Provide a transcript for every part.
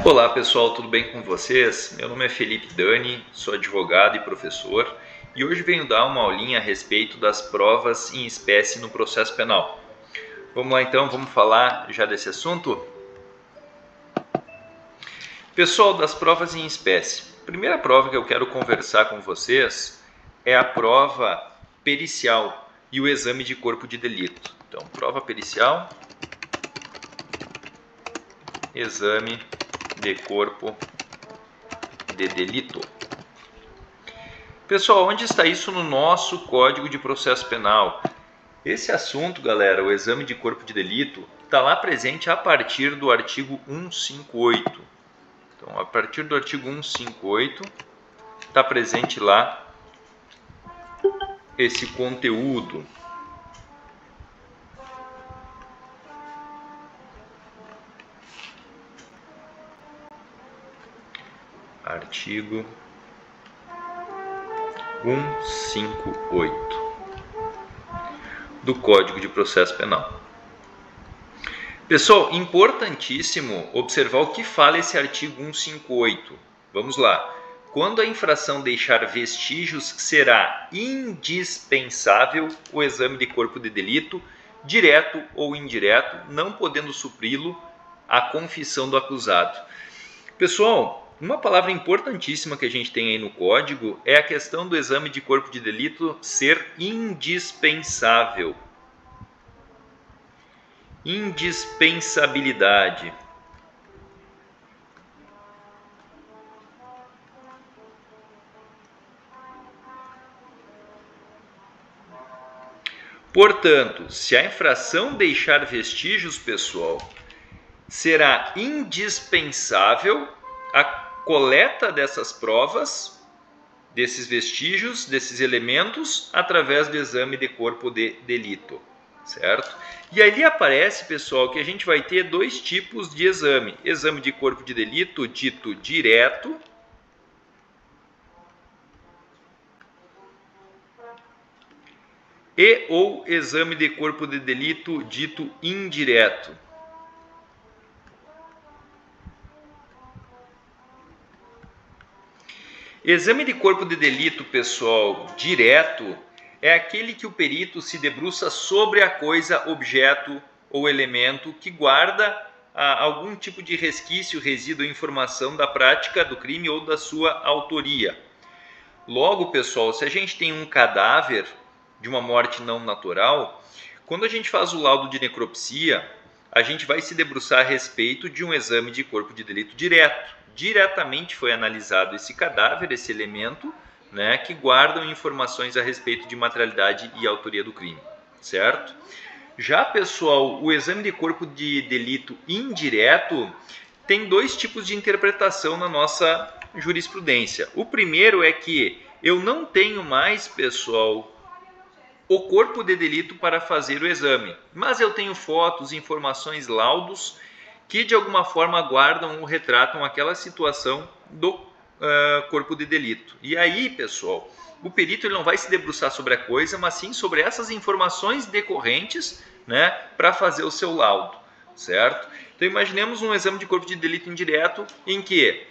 Olá pessoal, tudo bem com vocês? Meu nome é Felipe Dani, sou advogado e professor e hoje venho dar uma aulinha a respeito das provas em espécie no processo penal. Vamos lá então, vamos falar já desse assunto? Pessoal, das provas em espécie. A primeira prova que eu quero conversar com vocês é a prova pericial e o exame de corpo de delito. Então, prova pericial, exame de corpo de delito. Pessoal, onde está isso no nosso Código de Processo Penal? Esse assunto, galera, o exame de corpo de delito, está lá presente a partir do artigo 158. Então, a partir do artigo 158, está presente lá esse conteúdo. Artigo 158 do Código de Processo Penal. Pessoal, importantíssimo observar o que fala esse artigo 158. Vamos lá. Quando a infração deixar vestígios, será indispensável o exame de corpo de delito, direto ou indireto, não podendo supri-lo a confissão do acusado. Pessoal, uma palavra importantíssima que a gente tem aí no código é a questão do exame de corpo de delito ser indispensável. Indispensabilidade. Portanto, se a infração deixar vestígios, pessoal, será indispensável a coleta dessas provas, desses vestígios, desses elementos, através do exame de corpo de delito, certo? E ali aparece, pessoal, que a gente vai ter dois tipos de exame. Exame de corpo de delito dito direto e ou exame de corpo de delito dito indireto. Exame de corpo de delito, pessoal, direto, é aquele que o perito se debruça sobre a coisa, objeto ou elemento que guarda algum tipo de resquício, resíduo ou informação da prática do crime ou da sua autoria. Logo, pessoal, se a gente tem um cadáver de uma morte não natural, quando a gente faz o laudo de necropsia, a gente vai se debruçar a respeito de um exame de corpo de delito direto. Diretamente foi analisado esse cadáver, esse elemento, né, que guardam informações a respeito de materialidade e autoria do crime, certo? Já, pessoal, o exame de corpo de delito indireto tem dois tipos de interpretação na nossa jurisprudência. O primeiro é que eu não tenho mais, pessoal, o corpo de delito para fazer o exame, mas eu tenho fotos, informações, laudos que de alguma forma guardam ou retratam aquela situação do corpo de delito. E aí, pessoal, o perito ele não vai se debruçar sobre a coisa, mas sim sobre essas informações decorrentes, né, para fazer o seu laudo, certo? Então imaginemos um exame de corpo de delito indireto em que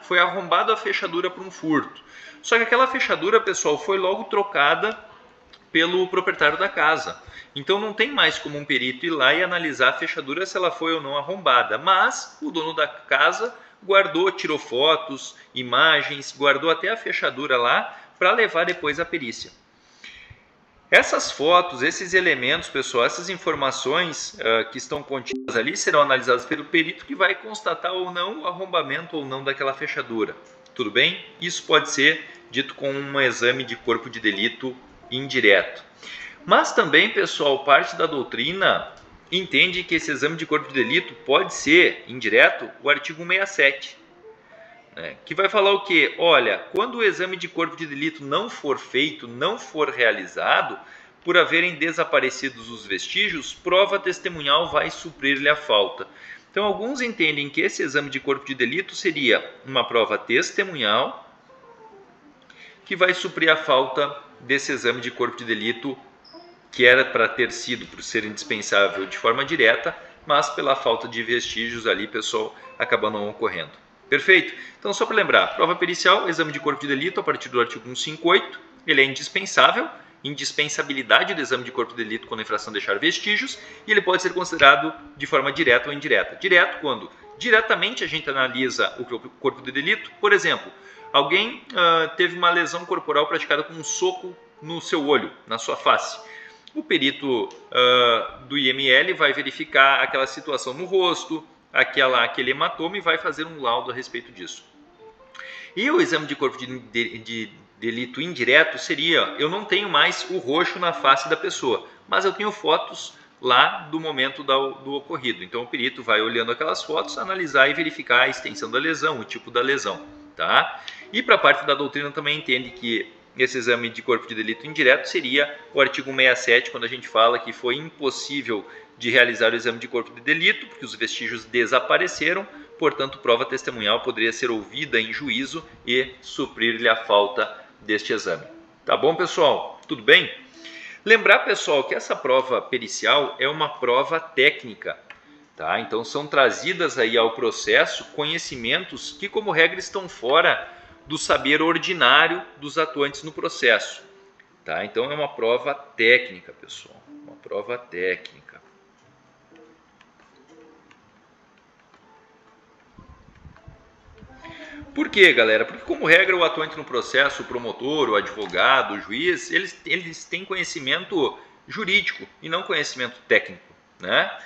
foi arrombado a fechadura para um furto. Só que aquela fechadura, pessoal, foi logo trocada pelo proprietário da casa. Então não tem mais como um perito ir lá e analisar a fechadura se ela foi ou não arrombada, mas o dono da casa guardou, tirou fotos, imagens, guardou até a fechadura lá para levar depois à perícia. Essas fotos, esses elementos, pessoal, essas informações que estão contidas ali serão analisadas pelo perito que vai constatar ou não o arrombamento ou não daquela fechadura. Tudo bem? Isso pode ser dito com um exame de corpo de delito indireto. Mas também, pessoal, parte da doutrina entende que esse exame de corpo de delito pode ser indireto, o artigo 167, né, que vai falar o quê? Olha, quando o exame de corpo de delito não for feito, não for realizado, por haverem desaparecidos os vestígios, prova testemunhal vai suprir-lhe a falta. Então, alguns entendem que esse exame de corpo de delito seria uma prova testemunhal que vai suprir a falta desse exame de corpo de delito que era para ter sido, por ser indispensável de forma direta, mas pela falta de vestígios ali, pessoal, acaba não ocorrendo. Perfeito? Então, só para lembrar, prova pericial, exame de corpo de delito, a partir do artigo 158, ele é indispensável, indispensabilidade do exame de corpo de delito quando a infração deixar vestígios, e ele pode ser considerado de forma direta ou indireta. Direto quando diretamente a gente analisa o corpo de delito, por exemplo, alguém teve uma lesão corporal praticada com um soco no seu olho, na sua face. O perito do IML vai verificar aquela situação no rosto, aquele hematoma, e vai fazer um laudo a respeito disso. E o exame de corpo de delito indireto seria, eu não tenho mais o roxo na face da pessoa, mas eu tenho fotos lá do momento do ocorrido. Então o perito vai olhando aquelas fotos, analisar e verificar a extensão da lesão, o tipo da lesão. Tá? E para a parte da doutrina também entende que esse exame de corpo de delito indireto seria o artigo 67, quando a gente fala que foi impossível de realizar o exame de corpo de delito, porque os vestígios desapareceram, portanto, prova testemunhal poderia ser ouvida em juízo e suprir-lhe a falta deste exame. Tá bom, pessoal? Tudo bem? Lembrar, pessoal, que essa prova pericial é uma prova técnica. Tá? Então, são trazidas aí ao processo conhecimentos que, como regra, estão fora do saber ordinário dos atuantes no processo. Tá? Então, é uma prova técnica, pessoal. Uma prova técnica. Por quê, galera? Porque, como regra, o atuante no processo, o promotor, o advogado, o juiz, eles têm conhecimento jurídico e não conhecimento técnico, né?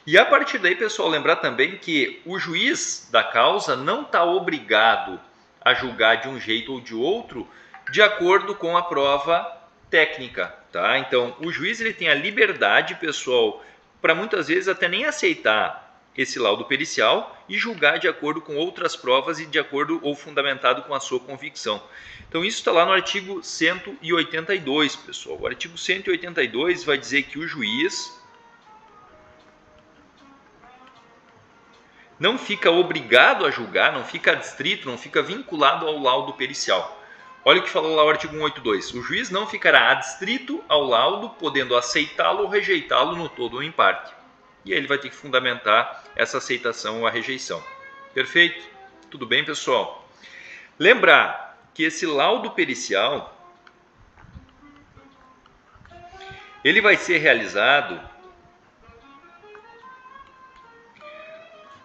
E a partir daí, pessoal, lembrar também que o juiz da causa não está obrigado a julgar de um jeito ou de outro de acordo com a prova técnica, tá? Então, o juiz ele tem a liberdade, pessoal, para muitas vezes até nem aceitar esse laudo pericial e julgar de acordo com outras provas e de acordo ou fundamentado com a sua convicção. Então, isso está lá no artigo 182, pessoal. O artigo 182 vai dizer que o juiz não fica obrigado a julgar, não fica adstrito, não fica vinculado ao laudo pericial. Olha o que falou lá o artigo 182. O juiz não ficará adstrito ao laudo, podendo aceitá-lo ou rejeitá-lo no todo ou em parte. E aí ele vai ter que fundamentar essa aceitação ou a rejeição. Perfeito? Tudo bem, pessoal? Lembrar que esse laudo pericial ele vai ser realizado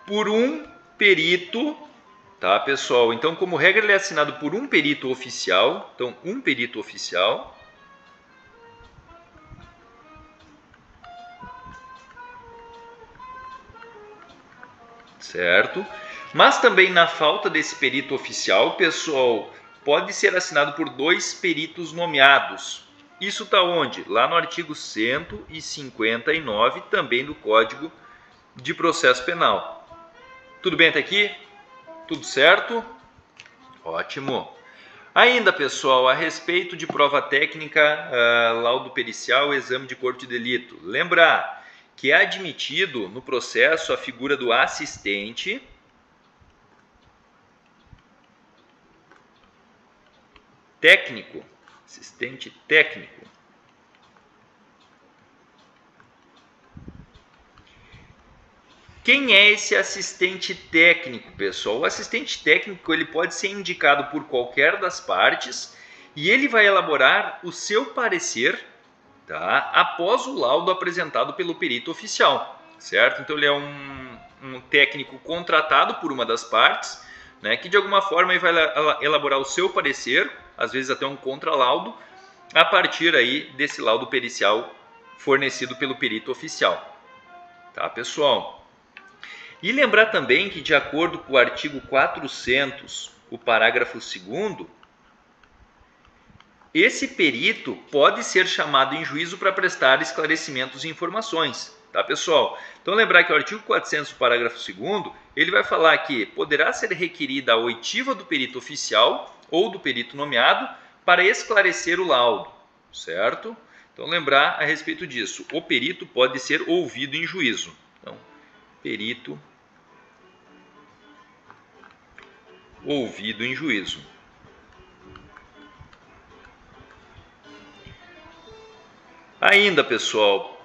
por um perito, tá, pessoal? Então, como regra, ele é assinado por um perito oficial. Então, um perito oficial. Certo? Mas também, na falta desse perito oficial, pessoal, pode ser assinado por dois peritos nomeados. Isso está onde? Lá no artigo 159, também do Código de Processo Penal. Tudo bem até aqui? Tudo certo? Ótimo. Ainda, pessoal, a respeito de prova técnica, laudo pericial, exame de corpo de delito. Lembrar que é admitido no processo a figura do assistente técnico. Assistente técnico. Quem é esse assistente técnico, pessoal? O assistente técnico ele pode ser indicado por qualquer das partes e ele vai elaborar o seu parecer, tá, após o laudo apresentado pelo perito oficial, certo? Então ele é um técnico contratado por uma das partes, né, que de alguma forma ele vai elaborar o seu parecer, às vezes até um contralaudo, a partir aí desse laudo pericial fornecido pelo perito oficial. Tá, pessoal? E lembrar também que, de acordo com o artigo 400, o parágrafo 2º, esse perito pode ser chamado em juízo para prestar esclarecimentos e informações. Tá, pessoal? Então, lembrar que o artigo 400, parágrafo 2º, ele vai falar que poderá ser requerida a oitiva do perito oficial ou do perito nomeado para esclarecer o laudo, certo? Então, lembrar a respeito disso. O perito pode ser ouvido em juízo. Então, perito ouvido em juízo. Ainda, pessoal,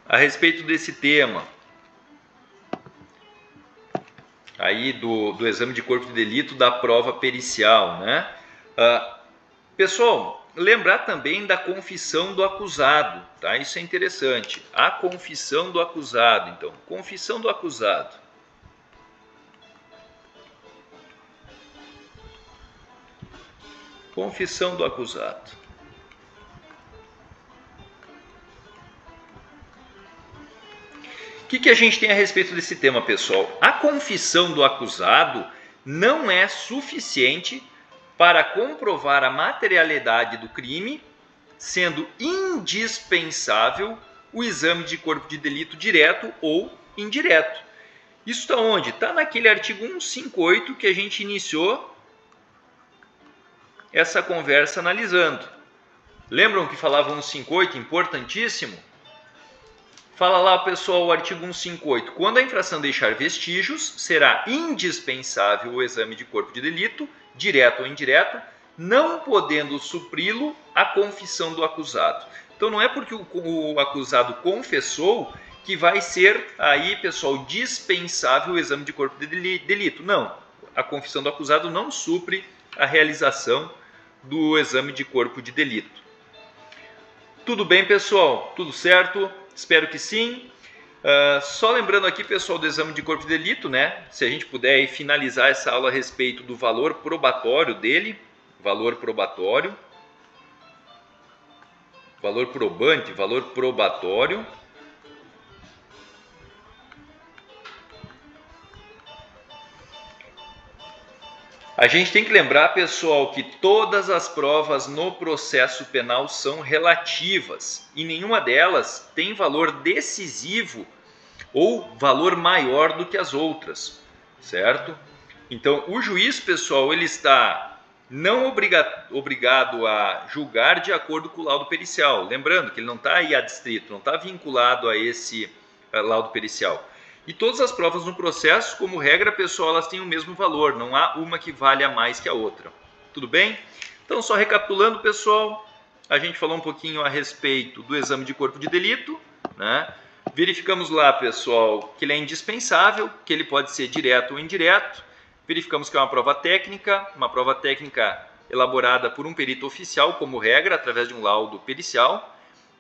a respeito desse tema, aí do exame de corpo de delito da prova pericial, né? Pessoal, lembrar também da confissão do acusado, tá? Isso é interessante. A confissão do acusado, então, confissão do acusado. Confissão do acusado. O que a gente tem a respeito desse tema, pessoal? A confissão do acusado não é suficiente para comprovar a materialidade do crime, sendo indispensável o exame de corpo de delito direto ou indireto. Isso está onde? Está naquele artigo 158 que a gente iniciou essa conversa analisando. Lembram que falava 158, importantíssimo? Fala lá, pessoal, o artigo 158. Quando a infração deixar vestígios, será indispensável o exame de corpo de delito, direto ou indireto, não podendo supri-lo a confissão do acusado. Então não é porque o acusado confessou que vai ser aí, pessoal, dispensável o exame de corpo de delito. Não, a confissão do acusado não supre a realização do exame de corpo de delito. Tudo bem, pessoal? Tudo certo? Espero que sim. Só lembrando aqui, pessoal, do exame de corpo de delito, né? Se a gente puder aí finalizar essa aula a respeito do valor probatório dele, valor probatório, valor probante, valor probatório. A gente tem que lembrar, pessoal, que todas as provas no processo penal são relativas e nenhuma delas tem valor decisivo ou valor maior do que as outras, certo? Então, o juiz, pessoal, ele está não obrigado a julgar de acordo com o laudo pericial. Lembrando que ele não está aí adstrito, não está vinculado a esse laudo pericial. E todas as provas no processo, como regra, pessoal, elas têm o mesmo valor. Não há uma que valha mais que a outra. Tudo bem? Então, só recapitulando, pessoal, a gente falou um pouquinho a respeito do exame de corpo de delito, né? Verificamos lá, pessoal, que ele é indispensável, que ele pode ser direto ou indireto. Verificamos que é uma prova técnica elaborada por um perito oficial, como regra, através de um laudo pericial.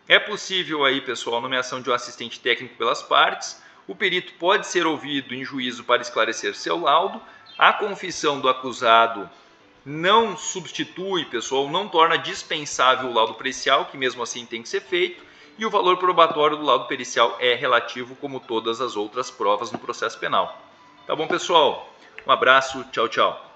É possível aí, pessoal, a nomeação de um assistente técnico pelas partes. O perito pode ser ouvido em juízo para esclarecer seu laudo. A confissão do acusado não substitui, pessoal, não torna dispensável o laudo pericial, que mesmo assim tem que ser feito. E o valor probatório do laudo pericial é relativo, como todas as outras provas no processo penal. Tá bom, pessoal? Um abraço, tchau, tchau.